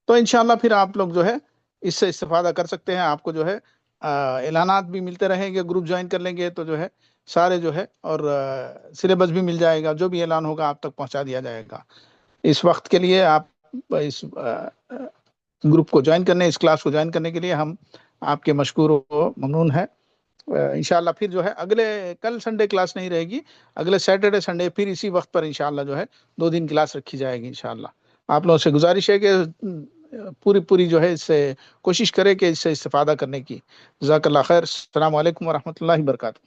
تو انشاءاللہ پھر آپ لوگ جو ہے اس سے استفادہ کر سکتے ہیں۔ آپ کو جو ہے اعلانات بھی ملتے رہیں گے، گروپ جوائن کر لیں گے تو جو ہے سارے جو ہے، اور سلیبس بھی مل جائے گا، جو بھی اعلان ہوگا آپ تک پہنچا دیا جائے گا۔ اس وقت کے لیے آپ اس گروپ کو جوائن کرنے، اس کلاس کو جوائن کرنے کے لیے ہم آپ کے مشکور و ممنون ہیں۔ انشاءاللہ پھر جو ہے کل سنڈے کلاس نہیں رہے گی، اگلے سیٹرڈے سنڈے پھر اسی وقت پر انشاءاللہ جو ہے 2 دن کلاس رکھی جائے گی انشاءاللہ۔ آپ لوگوں سے گزارش ہے کہ پوری جو ہے اس سے کوشش کریں کہ اس سے استفادہ کرنے کی۔ جزاک اللہ خیر۔ السلام علیکم ورحمۃ اللہ وبرکاتہ۔